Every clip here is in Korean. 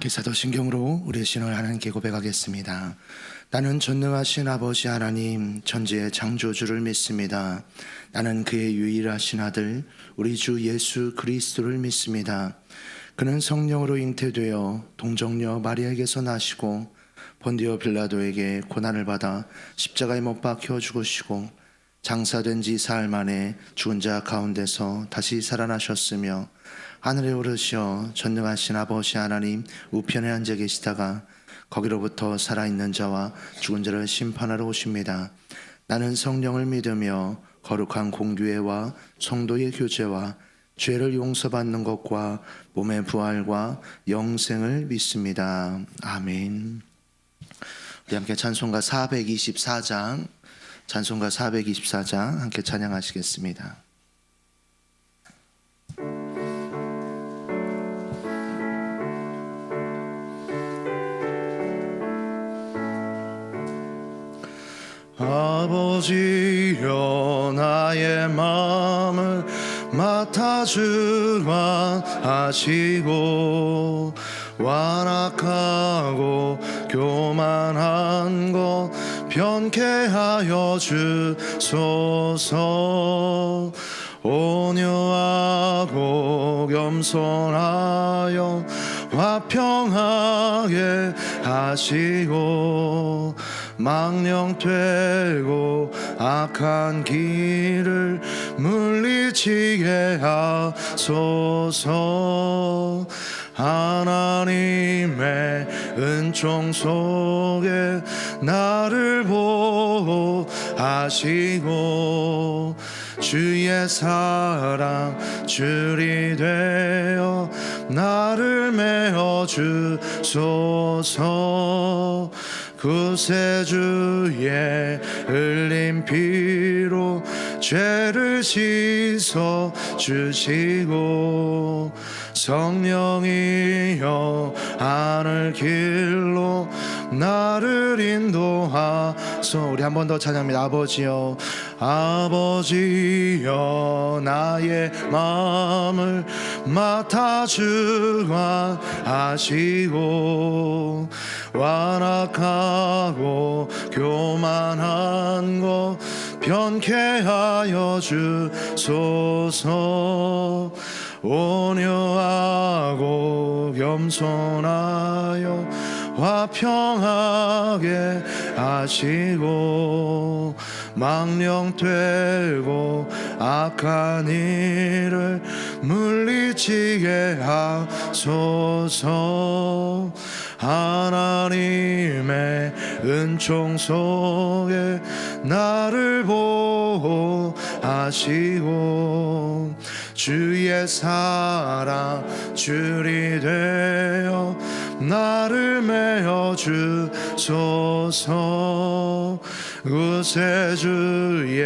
사도신경으로 우리의 신을 하나님께 고백하겠습니다. 나는 전능하신 아버지 하나님 천지의 창조주를 믿습니다. 나는 그의 유일하신 아들 우리 주 예수 그리스도를 믿습니다. 그는 성령으로 잉태되어 동정녀 마리아에게서 나시고 본디오 빌라도에게 고난을 받아 십자가에 못 박혀 죽으시고 장사된 지 사흘 만에 죽은 자 가운데서 다시 살아나셨으며 하늘에 오르시어 전능하신 아버지 하나님 우편에 앉아 계시다가 거기로부터 살아있는 자와 죽은 자를 심판하러 오십니다. 나는 성령을 믿으며 거룩한 공교회와 성도의 교제와 죄를 용서받는 것과 몸의 부활과 영생을 믿습니다. 아멘. 우리 함께 찬송가 424장 함께 찬양하시겠습니다. 아버지여 나의 마음을 맡아주라 하시고 완악하고 교만한 것 변케 하여 주소서. 온유하고 겸손하여 화평하게 하시고 망령되고 악한 길을 물리치게 하소서. 하나님의 은총 속에 나를 보호하시고 주의 사랑 줄이 되어 나를 메어 주소서. 구세주의 흘린 피로 죄를 씻어 주시고 성령이여 하늘 길로 나를 인도하소. 우리 한 번 더 찬양합니다. 아버지여 아버지여 나의 마음을 맡아주라 하시고 완악하고 교만한 것 변케 하여 주소서. 온유하고 겸손하여 화평하게 하시고 망령되고 악한 일을 물리치게 하소서. 하나님의 은총 속에 나를 보호하시고 주의 사랑 줄이 되어 나를 메어 주소서. 구세주의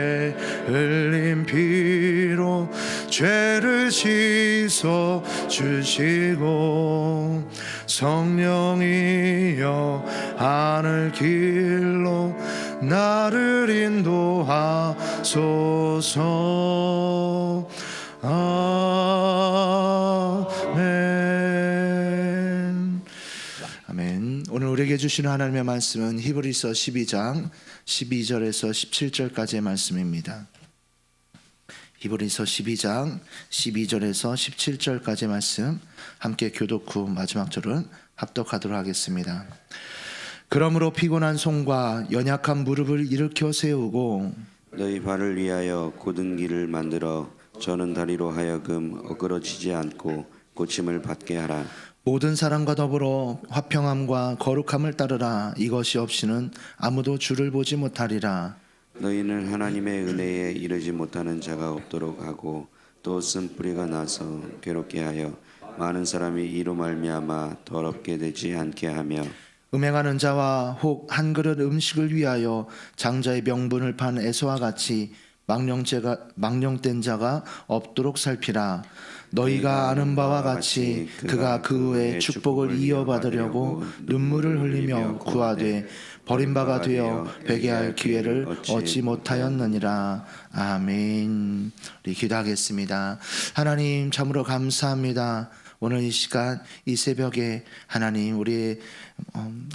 흘린 피로 죄를 씻어 주시고 성령이여 하늘 길로 나를 인도하소서. 아멘. 아멘. 오늘 우리에게 주시는 하나님의 말씀은 히브리서 12장 12절에서 17절까지의 말씀입니다. 히브리서 12장 12절에서 17절까지의 말씀 함께 교독 후 마지막 절은 합독하도록 하겠습니다. 그러므로 피곤한 손과 연약한 무릎을 일으켜 세우고 너희 발을 위하여 곧은 길을 만들어 저는 다리로 하여금 엎그러지지 않고 고침을 받게 하라. 모든 사람과 더불어 화평함과 거룩함을 따르라. 이것이 없이는 아무도 주를 보지 못하리라. 너희는 하나님의 은혜에 이르지 못하는 자가 없도록 하고 또 쓴뿌리가 나서 괴롭게 하여 많은 사람이 이로 말미암아 더럽게 되지 않게 하며 음행하는 자와 혹 한 그릇 음식을 위하여 장자의 명분을 판 에서와 같이 망령된 자가 없도록 살피라. 너희가 아는 바와 같이 그가 그 후에 축복을 이어받으려고 눈물을 흘리며 구하되 버림바가 되어 회개할 기회를 얻지 못하였느니라. 아멘. 우리 기도하겠습니다. 하나님 참으로 감사합니다. 오늘 이 시간 이 새벽에 하나님 우리의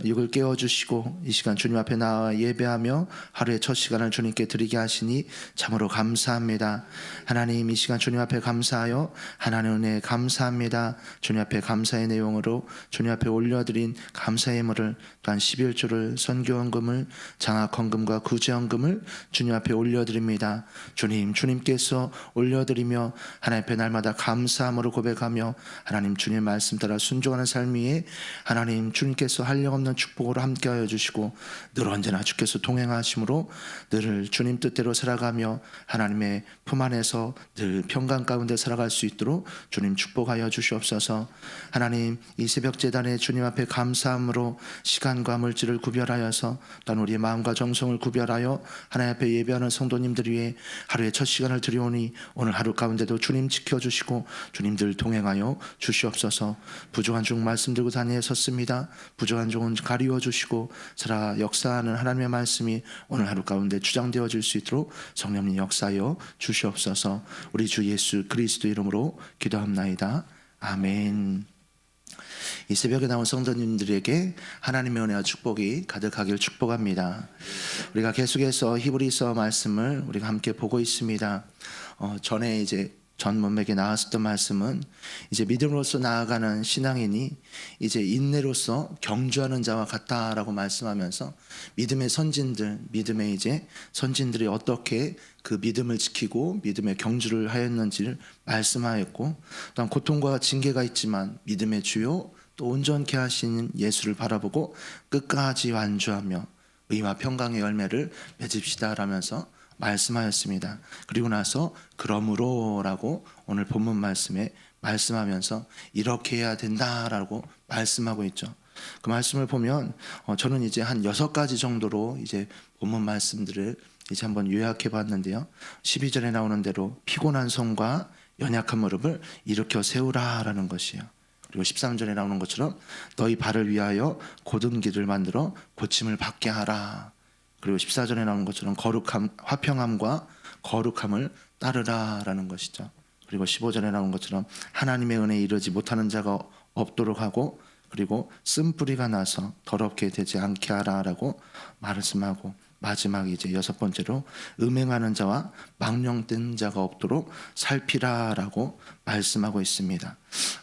육을 깨워주시고 이 시간 주님 앞에 나와 예배하며 하루의 첫 시간을 주님께 드리게 하시니 참으로 감사합니다. 하나님 이 시간 주님 앞에 감사하여 하나님 은혜에 감사합니다. 주님 앞에 감사의 내용으로 주님 앞에 올려드린 감사의 예물을 또한 11조를 선교헌금을 장학헌금과 구제헌금을 주님 앞에 올려드립니다. 주님께서 올려드리며 하나님 앞에 날마다 감사함으로 고백하며 하나님 주님 말씀 따라 순종하는 삶 위에 하나님 주님께서 한량없는 축복으로 함께하여 주시고 늘 언제나 주께서 동행하심으로 늘 주님 뜻대로 살아가며 하나님의 품 안에서 늘 평강 가운데 살아갈 수 있도록 주님 축복하여 주시옵소서. 하나님 이 새벽 제단에 주님 앞에 감사함으로 시간과 물질을 구별하여서 또한 우리의 마음과 정성을 구별하여 하나님 앞에 예배하는 성도님들 위해 하루의 첫 시간을 드리오니 오늘 하루 가운데도 주님 지켜주시고 주님들 동행하여 주시옵소서. 부족한 중 말씀 들고 단위에 섰습니다. 부족한 종은 가리워 주시고 살아 역사하는 하나님의 말씀이 오늘 하루 가운데 주장되어질 수 있도록 성령님 역사하여 주시옵소서. 우리 주 예수 그리스도 이름으로 기도합나이다. 아멘. 이 새벽에 나온 성도님들에게 하나님의 은혜와 축복이 가득하길 축복합니다. 우리가 계속해서 히브리서 말씀을 우리가 함께 보고 있습니다. 전에 이제 전 문맥에 나왔었던 말씀은 이제 믿음으로서 나아가는 신앙인이 이제 인내로서 경주하는 자와 같다라고 말씀하면서 믿음의 선진들이 어떻게 그 믿음을 지키고 믿음의 경주를 하였는지를 말씀하였고, 또한 고통과 징계가 있지만 믿음의 주요 또 온전케 하시는 예수를 바라보고 끝까지 완주하며 의와 평강의 열매를 맺읍시다라면서 말씀하였습니다. 그리고 나서 그러므로라고 오늘 본문 말씀에 말씀하면서 이렇게 해야 된다라고 말씀하고 있죠. 그 말씀을 보면 저는 이제 한 6가지 정도로 이제 본문 말씀들을 이제 한번 요약해 봤는데요. 12절에 나오는 대로 피곤한 손과 연약한 무릎을 일으켜 세우라라는 것이에요. 그리고 13절에 나오는 것처럼 너희 발을 위하여 곧은 길을 만들어 고침을 받게 하라. 그리고 14절에 나오는 것처럼 화평함과 거룩함을 따르라라는 것이죠. 그리고 15절에 나오는 것처럼 하나님의 은혜에 이르지 못하는 자가 없도록 하고, 그리고 쓴뿌리가 나서 더럽게 되지 않게 하라라고 말씀하고, 마지막에 이제 6번째로 음행하는 자와 망령된 자가 없도록 살피라라고 말씀하고 있습니다.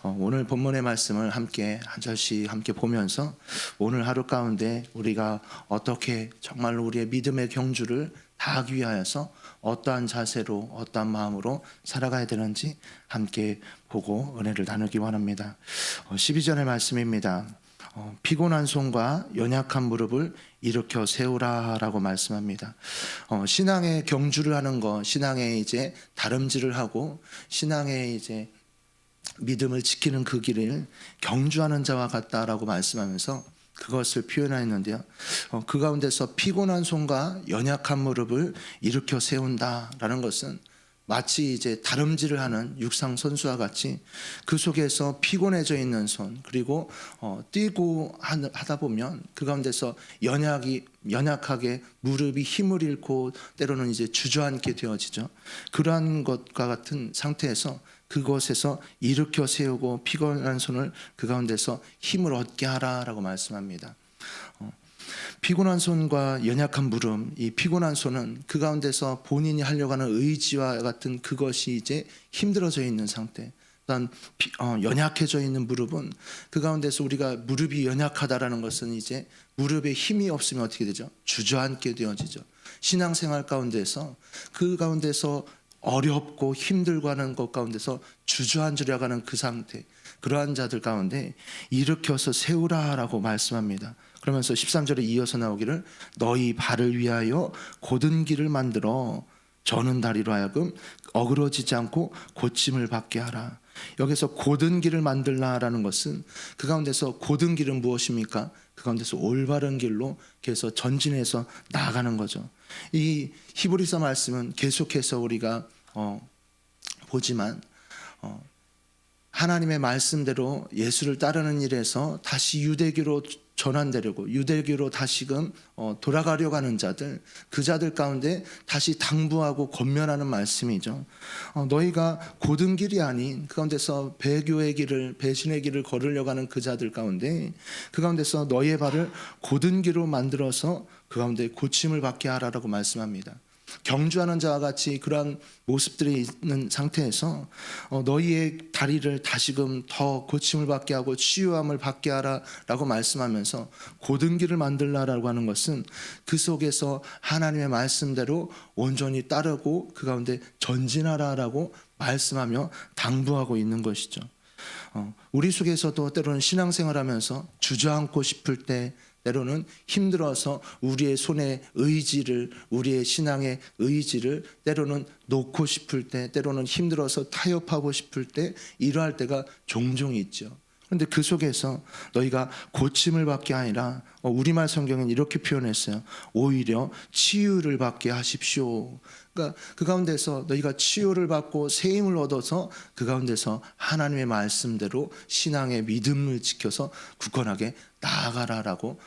오늘 본문의 말씀을 함께 한 절씩 함께 보면서 오늘 하루 가운데 우리가 어떻게 정말로 우리의 믿음의 경주를 다하기 위하여서 어떠한 자세로 어떠한 마음으로 살아가야 되는지 함께 보고 은혜를 나누기 원합니다. 12절의 말씀입니다. 피곤한 손과 연약한 무릎을 일으켜 세우라라고 말씀합니다. 신앙의 경주를 하는 것, 신앙의 이제 다름질을 하고 신앙의 이제 믿음을 지키는 그 길을 경주하는 자와 같다라고 말씀하면서 그것을 표현하였는데요. 그 가운데서 피곤한 손과 연약한 무릎을 일으켜 세운다라는 것은 마치 이제 다름질을 하는 육상 선수와 같이 그 속에서 피곤해져 있는 손, 그리고 뛰고 하다 보면 그 가운데서 연약하게 무릎이 힘을 잃고 때로는 이제 주저앉게 되어지죠. 그러한 것과 같은 상태에서 그곳에서 일으켜 세우고 피곤한 손을 그 가운데서 힘을 얻게 하라라고 말씀합니다. 피곤한 손과 연약한 무릎, 이 피곤한 손은 그 가운데서 본인이 하려고 하는 의지와 같은 그것이 이제 힘들어져 있는 상태. 또한 연약해져 있는 무릎은 그 가운데서 우리가 무릎이 연약하다라는 것은 이제 무릎에 힘이 없으면 어떻게 되죠? 주저앉게 되어지죠. 신앙생활 가운데서 그 가운데서 어렵고 힘들고 하는 것 가운데서 주저앉으려고 하는 그 상태, 그러한 자들 가운데 일으켜서 세우라라고 말씀합니다. 그러면서 13절에 이어서 나오기를 너희 발을 위하여 곧은 길을 만들어 저는 다리로 하여금 어그러지지 않고 고침을 받게 하라. 여기서 곧은 길을 만들라라는 것은 그 가운데서 곧은 길은 무엇입니까? 그 가운데서 올바른 길로 계속 전진해서 나아가는 거죠. 이 히브리서 말씀은 계속해서 우리가 보지만 하나님의 말씀대로 예수를 따르는 일에서 다시 유대교로 전환되려고 유대교로 다시금 돌아가려고 하는 자들, 그 자들 가운데 다시 당부하고 권면하는 말씀이죠. 너희가 고든 길이 아닌 그 가운데서 배교의 길을, 배신의 길을 걸으려고 하는 그 자들 가운데, 그 가운데서 너희의 발을 고든 길로 만들어서 그 가운데 고침을 받게 하라라고 말씀합니다. 경주하는 자와 같이 그러한 모습들이 있는 상태에서 너희의 다리를 다시금 더 고침을 받게 하고 치유함을 받게 하라라고 말씀하면서 고든 길을 만들라라고 하는 것은 그 속에서 하나님의 말씀대로 온전히 따르고 그 가운데 전진하라라고 말씀하며 당부하고 있는 것이죠. 우리 속에서도 때로는 신앙생활하면서 주저앉고 싶을 때, 때로는 힘들어서 우리의 손의 의지를, 우리의 신앙의 의지를 때로는 놓고 싶을 때, 때로는 힘들어서 타협하고 싶을 때, 이러할 때가 종종 있죠. 그런데 그 속에서 너희가 고침을 받게 아니라 우리말 성경은 이렇게 표현했어요. 오히려 치유를 받게 하십시오. 그러니까 그 가운데서 너희가 치유를 받고 새 힘을 얻어서 그 가운데서 하나님의 말씀대로 신앙의 믿음을 지켜서 굳건하게 나아가라라고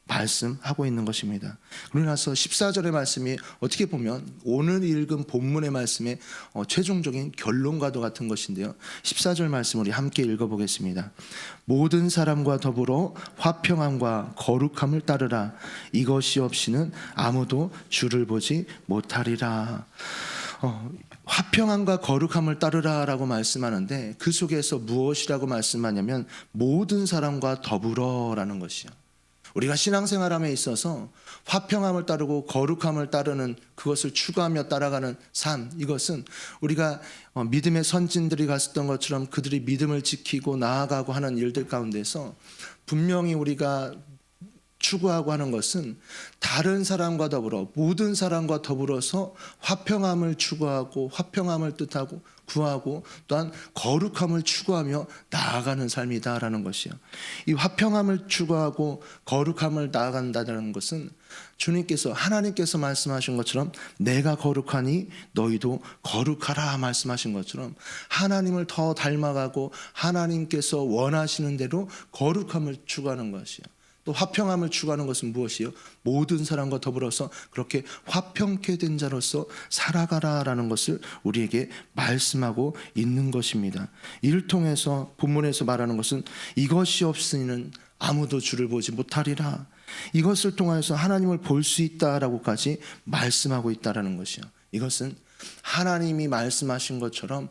말씀하고 있는 것입니다. 그러고 나서 14절의 말씀이 어떻게 보면 오늘 읽은 본문의 말씀의 최종적인 결론과도 같은 것인데요. 14절 말씀 우리 함께 읽어보겠습니다. 모든 사람과 더불어 화평함과 거룩함을 따르라. 이것이 없이는 아무도 주를 보지 못하리라. 화평함과 거룩함을 따르라라고 말씀하는데 그 속에서 무엇이라고 말씀하냐면 모든 사람과 더불어라는 것이요. 우리가 신앙생활함에 있어서 화평함을 따르고 거룩함을 따르는 그것을 추구하며 따라가는 삶, 이것은 우리가 믿음의 선진들이 갔었던 것처럼 그들이 믿음을 지키고 나아가고 하는 일들 가운데서 분명히 우리가 추구하고 하는 것은 다른 사람과 더불어, 모든 사람과 더불어서 화평함을 추구하고 화평함을 뜻하고 구하고 또한 거룩함을 추구하며 나아가는 삶이다라는 것이요. 이 화평함을 추구하고 거룩함을 나아간다는 것은 주님께서, 하나님께서 말씀하신 것처럼 내가 거룩하니 너희도 거룩하라 말씀하신 것처럼 하나님을 더 닮아가고 하나님께서 원하시는 대로 거룩함을 추구하는 것이요. 또 화평함을 추구하는 것은 무엇이요? 모든 사람과 더불어서 그렇게 화평케 된 자로서 살아가라라는 것을 우리에게 말씀하고 있는 것입니다. 이를 통해서 본문에서 말하는 것은 이것이 없으니는 아무도 주를 보지 못하리라. 이것을 통하여서 하나님을 볼 수 있다라고까지 말씀하고 있다라는 것이요. 이것은 하나님이 말씀하신 것처럼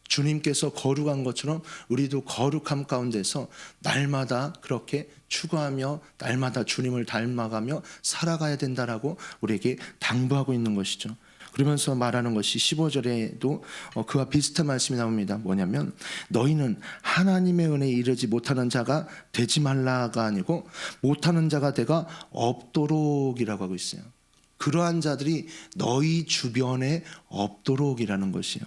주님께서 거룩한 것처럼 우리도 거룩함 가운데서 날마다 그렇게 추구하며 날마다 주님을 닮아가며 살아가야 된다라고 우리에게 당부하고 있는 것이죠. 그러면서 말하는 것이 15절에도 그와 비슷한 말씀이 나옵니다. 뭐냐면 너희는 하나님의 은혜에 이르지 못하는 자가 되지 말라가 아니고 못하는 자가 되가 없도록이라고 하고 있어요. 그러한 자들이 너희 주변에 없도록이라는 것이요.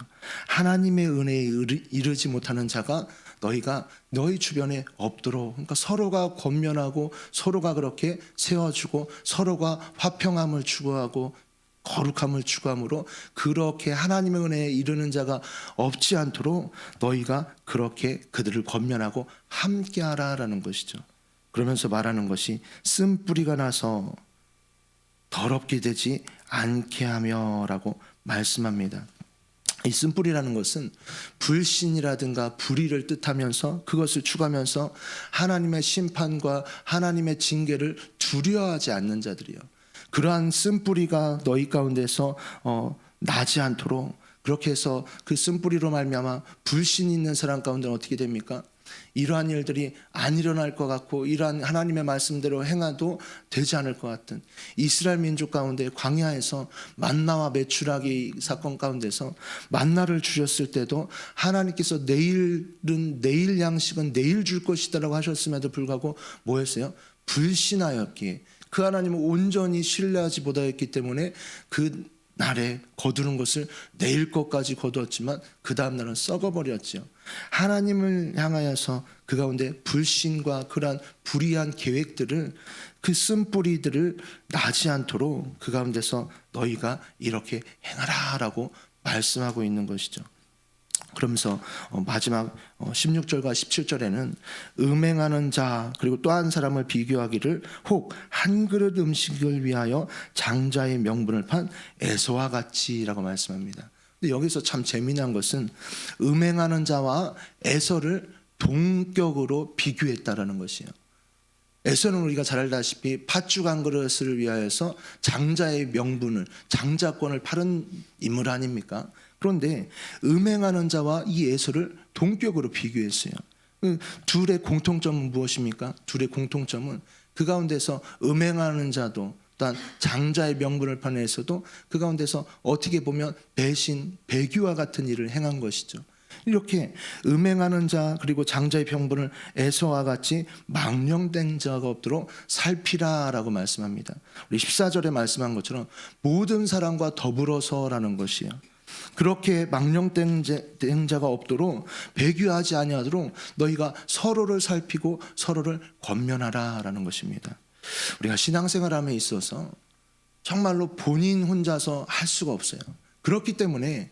하나님의 은혜에 이르지 못하는 자가 너희가 너희 주변에 없도록, 그러니까 서로가 권면하고 서로가 그렇게 세워주고 서로가 화평함을 추구하고 거룩함을 추구함으로 그렇게 하나님의 은혜에 이르는 자가 없지 않도록 너희가 그렇게 그들을 권면하고 함께하라라는 것이죠. 그러면서 말하는 것이 쓴뿌리가 나서 더럽게 되지 않게 하며라고 말씀합니다. 이 쓴뿌리라는 것은 불신이라든가 불의를 뜻하면서 그것을 추구하면서 하나님의 심판과 하나님의 징계를 두려워하지 않는 자들이요. 그러한 쓴뿌리가 너희 가운데서 나지 않도록, 그렇게 해서 그 쓴뿌리로 말미암아 불신이 있는 사람 가운데는 어떻게 됩니까? 이러한 일들이 안 일어날 것 같고 이러한 하나님의 말씀대로 행해도 되지 않을 것 같은 이스라엘 민족 가운데 광야에서 만나와 메추라기 사건 가운데서 만나를 주셨을 때도 하나님께서 내일은 내일 양식은 내일 줄 것이다라고 하셨음에도 불구하고 뭐였어요? 불신하였기에 그 하나님을 온전히 신뢰하지 못하였기 때문에 그 날에 거두는 것을 내일 것까지 거두었지만 그 다음 날은 썩어버렸죠. 하나님을 향하여서 그 가운데 불신과 그러한 불의한 계획들을, 그 쓴뿌리들을 나지 않도록 그 가운데서 너희가 이렇게 행하라라고 말씀하고 있는 것이죠. 그러면서 마지막 16절과 17절에는 음행하는 자 그리고 또 한 사람을 비교하기를 혹 한 그릇 음식을 위하여 장자의 명분을 판 에서와 같이라고 말씀합니다. 근데 여기서 참 재미난 것은 음행하는 자와 에서를 동격으로 비교했다라는 것이에요. 에서는 우리가 잘 알다시피 팥죽 한 그릇을 위하여서 장자의 명분을, 장자권을 팔은 인물 아닙니까? 그런데 음행하는 자와 이 에서를 동격으로 비교했어요. 둘의 공통점은 무엇입니까? 둘의 공통점은 그 가운데서 음행하는 자도 또한 장자의 명분을 파는 에서도 그 가운데서 어떻게 보면 배신, 배교와 같은 일을 행한 것이죠. 이렇게 음행하는 자 그리고 장자의 병분을 에서와 같이 망령된 자가 없도록 살피라라고 말씀합니다. 우리 14절에 말씀한 것처럼 모든 사람과 더불어서라는 것이에요. 그렇게 망령된 자가 없도록 배교하지 아니하도록 너희가 서로를 살피고 서로를 권면하라라는 것입니다. 우리가 신앙생활함에 있어서 정말로 본인 혼자서 할 수가 없어요. 그렇기 때문에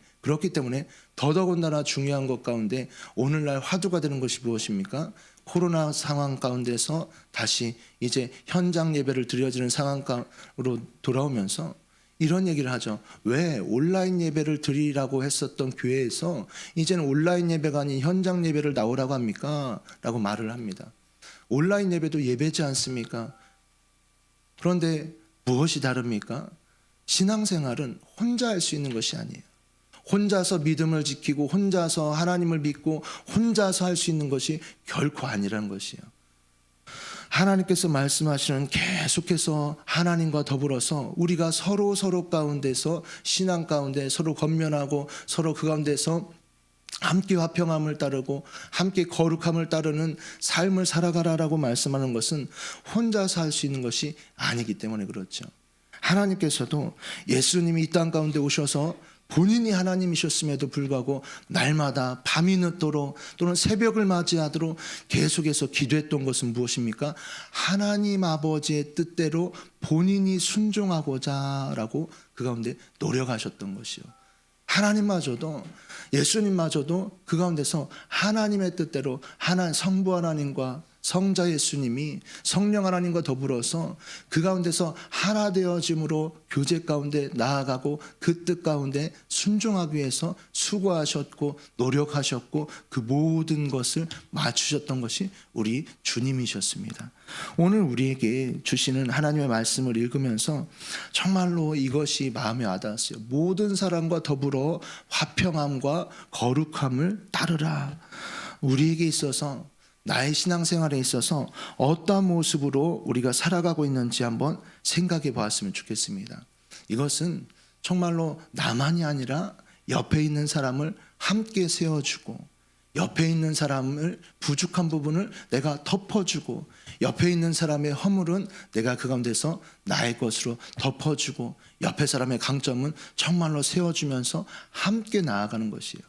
더더군다나 중요한 것 가운데 오늘날 화두가 되는 것이 무엇입니까? 코로나 상황 가운데서 다시 이제 현장 예배를 드려지는 상황으로 돌아오면서 이런 얘기를 하죠. 왜 온라인 예배를 드리라고 했었던 교회에서 이제는 온라인 예배가 아닌 현장 예배를 나오라고 합니까? 라고 말을 합니다. 온라인 예배도 예배지 않습니까? 그런데 무엇이 다릅니까? 신앙생활은 혼자 할 수 있는 것이 아니에요. 혼자서 믿음을 지키고 혼자서 하나님을 믿고 혼자서 할 수 있는 것이 결코 아니라는 것이에요. 하나님께서 말씀하시는 계속해서 하나님과 더불어서 우리가 서로 가운데서 신앙 가운데 서로 권면하고 서로 그 가운데서 함께 화평함을 따르고 함께 거룩함을 따르는 삶을 살아가라라고 말씀하는 것은 혼자서 할 수 있는 것이 아니기 때문에 그렇죠. 하나님께서도 예수님이 이 땅 가운데 오셔서 본인이 하나님이셨음에도 불구하고 날마다 밤이 늦도록 또는 새벽을 맞이하도록 계속해서 기도했던 것은 무엇입니까? 하나님 아버지의 뜻대로 본인이 순종하고자 라고 그 가운데 노력하셨던 것이요. 하나님마저도 예수님마저도 그 가운데서 하나님의 뜻대로 성부 하나님과 성자 예수님이 성령 하나님과 더불어서 그 가운데서 하나 되어짐으로 교제 가운데 나아가고 그 뜻 가운데 순종하기 위해서 수고하셨고 노력하셨고 그 모든 것을 맞추셨던 것이 우리 주님이셨습니다. 오늘 우리에게 주시는 하나님의 말씀을 읽으면서 정말로 이것이 마음에 와닿았어요. 모든 사람과 더불어 화평함과 거룩함을 따르라. 우리에게 있어서 나의 신앙생활에 있어서 어떤 모습으로 우리가 살아가고 있는지 한번 생각해 보았으면 좋겠습니다. 이것은 정말로 나만이 아니라 옆에 있는 사람을 함께 세워주고 옆에 있는 사람을 부족한 부분을 내가 덮어주고 옆에 있는 사람의 허물은 내가 그 가운데서 나의 것으로 덮어주고 옆에 사람의 강점은 정말로 세워주면서 함께 나아가는 것이에요.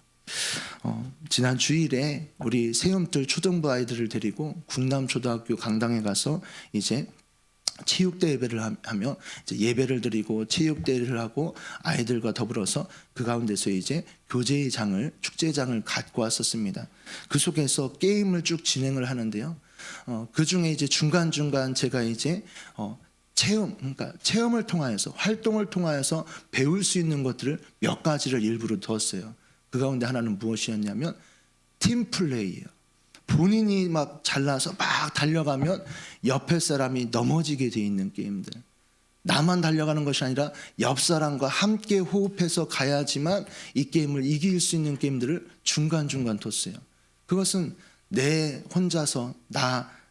지난 주일에 우리 세움들 초등부 아이들을 데리고 국남초등학교 강당에 가서 이제 체육대 예배를 하며 이제 예배를 드리고 체육대회를 하고 아이들과 더불어서 그 가운데서 이제 교제장을 축제장을 갖고 왔었습니다. 그 속에서 게임을 쭉 진행을 하는데요. 그 중에 이제 중간중간 제가 이제 그러니까 체험을 통하여서 활동을 통하여서 배울 수 있는 것들을 몇 가지를 일부러 뒀어요. 그 가운데 하나는 무엇이었냐면 팀플레이예요. 본인이 막 잘나서 막 달려가면 옆에 사람이 넘어지게 돼 있는 게임들. 나만 달려가는 것이 아니라 옆 사람과 함께 호흡해서 가야지만 이 게임을 이길 수 있는 게임들을 중간중간 뒀어요. 그것은 내 혼자서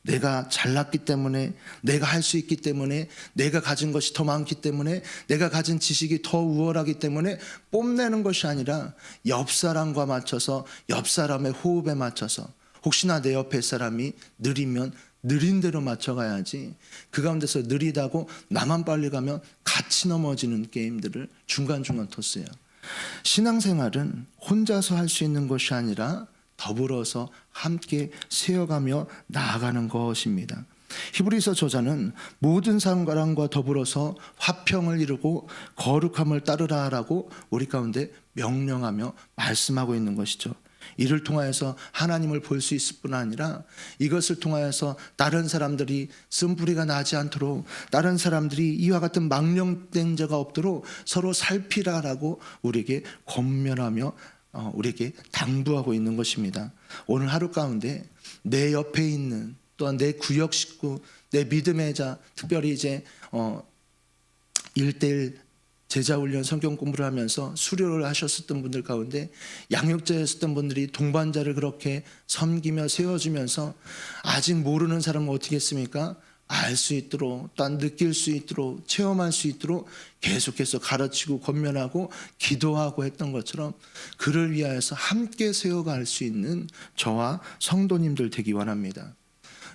내가 잘났기 때문에 내가 할 수 있기 때문에 내가 가진 것이 더 많기 때문에 내가 가진 지식이 더 우월하기 때문에 뽐내는 것이 아니라 옆 사람과 맞춰서 옆 사람의 호흡에 맞춰서 혹시나 내 옆에 사람이 느리면 느린 대로 맞춰가야지 그 가운데서 느리다고 나만 빨리 가면 같이 넘어지는 게임들을 중간중간 뒀어요. 신앙생활은 혼자서 할 수 있는 것이 아니라 더불어서 함께 세워가며 나아가는 것입니다. 히브리서 저자는 모든 사람과 더불어서 화평을 이루고 거룩함을 따르라라고 우리 가운데 명령하며 말씀하고 있는 것이죠. 이를 통하여서 하나님을 볼 수 있을 뿐 아니라 이것을 통하여서 다른 사람들이 쓴뿌리가 나지 않도록, 다른 사람들이 이와 같은 망령된 자가 없도록 서로 살피라라고 우리에게 권면하며 우리에게 당부하고 있는 것입니다. 오늘 하루 가운데 내 옆에 있는, 또한 내 구역 식구, 내 믿음의 자, 특별히 이제 1:1 제자훈련 성경 공부를 하면서 수료를 하셨었던 분들 가운데 양육자였었던 분들이 동반자를 그렇게 섬기며 세워주면서 아직 모르는 사람은 어떻게 했습니까? 알 수 있도록, 또한 느낄 수 있도록, 체험할 수 있도록 계속해서 가르치고 권면하고 기도하고 했던 것처럼 그를 위하여서 함께 세워갈 수 있는 저와 성도님들 되기 원합니다.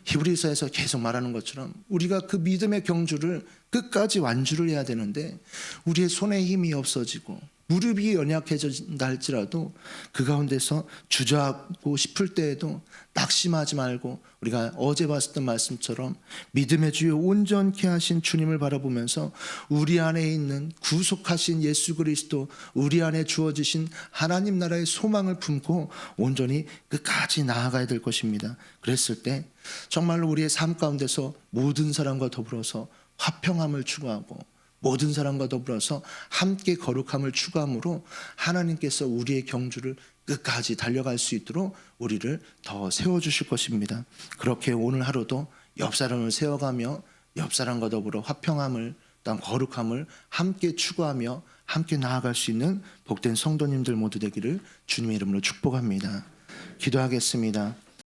히브리서에서 계속 말하는 것처럼 우리가 그 믿음의 경주를 끝까지 완주를 해야 되는데 우리의 손에 힘이 없어지고 무릎이 연약해진다 할지라도 그 가운데서 주저하고 싶을 때에도 낙심하지 말고 우리가 어제 봤었던 말씀처럼 믿음의 주요 온전케 하신 주님을 바라보면서 우리 안에 있는 구속하신 예수 그리스도, 우리 안에 주어지신 하나님 나라의 소망을 품고 온전히 끝까지 나아가야 될 것입니다. 그랬을 때 정말로 우리의 삶 가운데서 모든 사람과 더불어서 화평함을 추구하고 모든 사람과 더불어서 함께 거룩함을 추구함으로 하나님께서 우리의 경주를 끝까지 달려갈 수 있도록 우리를 더 세워주실 것입니다. 그렇게 오늘 하루도 옆 사람을 세워가며 옆 사람과 더불어 화평함을, 또한 거룩함을 함께 추구하며 함께 나아갈 수 있는 복된 성도님들 모두 되기를 주님의 이름으로 축복합니다. 기도하겠습니다.